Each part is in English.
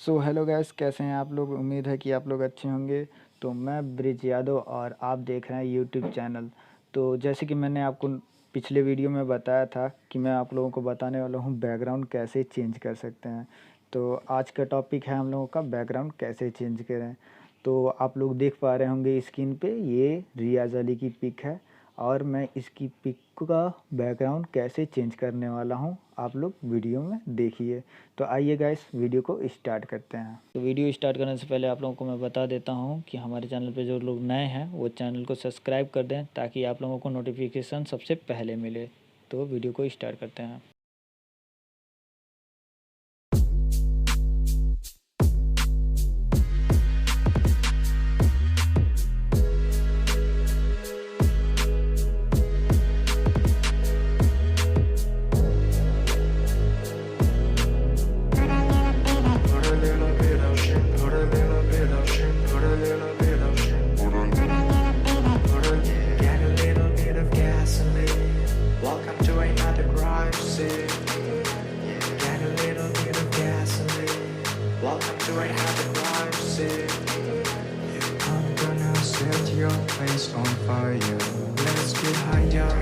So hello guys, कैसे हैं आप लोग। उम्मीद है कि आप लोग अच्छे होंगे। तो मैं ब्रिज यादव और आप देख रहे हैं यूट्यूब चैनल। तो जैसे कि मैंने आपको पिछले वीडियो में बताया था कि मैं आप लोगों को बताने वाला हूँ बैकग्राउंड कैसे चेंज कर सकते हैं। तो आज का टॉपिक है हम लोगों का बैकग्राउंड कैसे चेंज करें। तो आप लोग देख पा रहे होंगे स्क्रीन पे, ये रियाज अली की पिक है और मैं इसकी पिक का बैकग्राउंड कैसे चेंज करने वाला हूँ, आप लोग वीडियो में देखिए। तो आइए गाइस, वीडियो को स्टार्ट करते हैं। तो वीडियो स्टार्ट करने से पहले आप लोगों को मैं बता देता हूँ कि हमारे चैनल पे जो लोग नए हैं वो चैनल को सब्सक्राइब कर दें ताकि आप लोगों को नोटिफिकेशन सबसे पहले मिले। तो वीडियो को स्टार्ट करते हैं। Welcome to another crime scene. Get a little bit of gasoline. Welcome to another crime scene. I'm gonna set your place on fire. Let's get higher.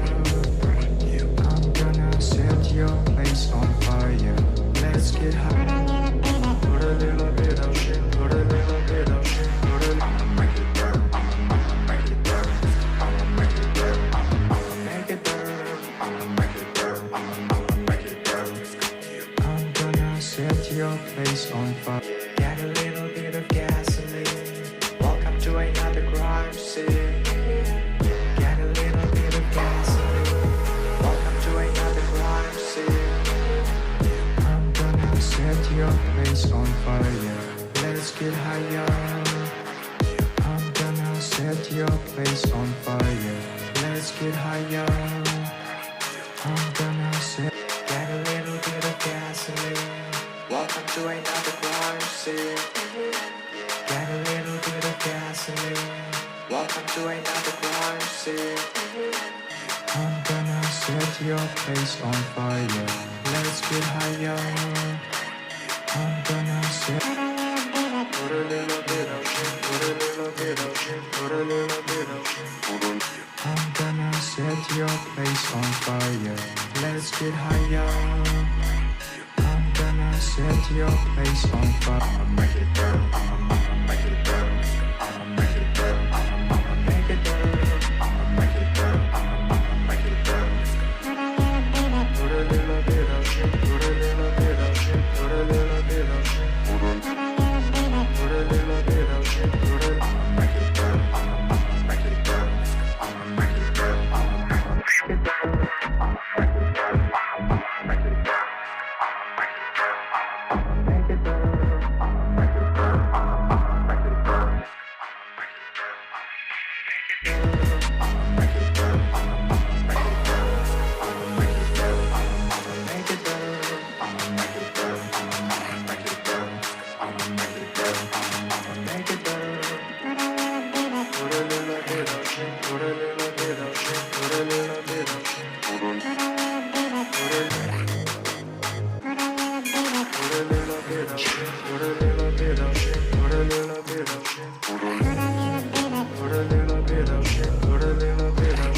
I'm gonna set your place on fire. Let's get higher. Put a little bit of shit. Put a little bit of shit. I'ma make it burn. I'ma make it burn. I'ma make it burn. I'ma make it burn. I'ma make it burn. I'ma make it burn. I'm gonna set your place on fire. Get a little bit of gasoline. Welcome to another crime scene. Get a little bit of gasoline. Welcome to another crime scene. I'm gonna set your place on fire. Let's get higher. I'm gonna set your place on fire. Let's get higher. I'm gonna set. Get a little bit of gasoline. Welcome to another crime scene. Get a little bit of gasoline. Welcome to another crime scene. I'm gonna set your place on fire. Let's get higher. I'm gonna set. Put a little bit of shit. Put a little bit of shit. Put a little bit of shit. I'm gonna set your place on fire. Let's get higher. I'm gonna set your place on fire. I'ma make it burn. I'ma make it burn. I'ma make it burn. I'ma make it burn. I'ma make it burn. I'ma make it burn. Put a little bit of shit. Put a little bit of shit. Put a little bit of shit. Put a little bit of shit. Put a. I'ma make it burn. I'ma make it burn. I'ma make it burn. I'ma make it burn. I'ma make it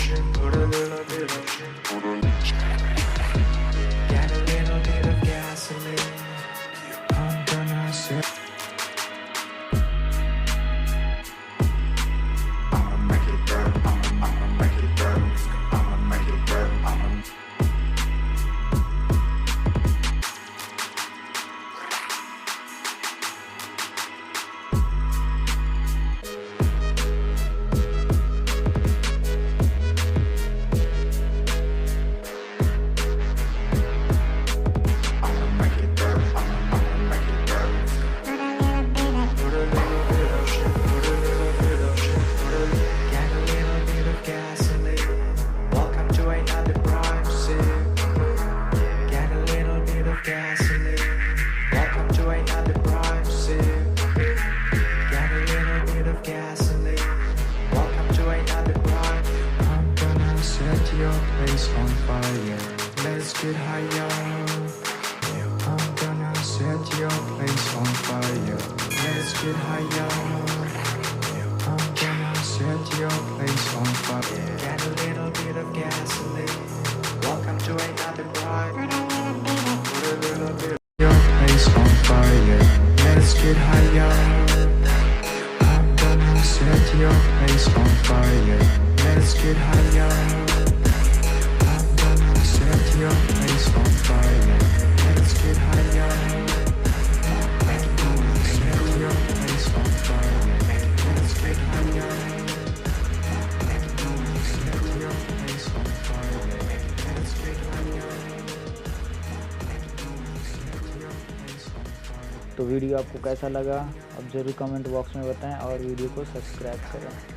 burn. I'ma make it burn. get higher. I'm gonna set your place on fire. Get a little bit of gasoline. Welcome to another ride. Put a little bit of your place on fire. Let's get higher. I'm gonna set your place on fire. Let's get higher. I'm gonna set your place on fire. Let's get higher. I'm gonna set your place on fire. Let's get higher. I'm gonna set your place on fire. Let's get higher. I'm gonna set your place on fire. तो video आपको कैसा लगा आप ज़रूर comment box में बताएं और video को सब्सक्राइब करें।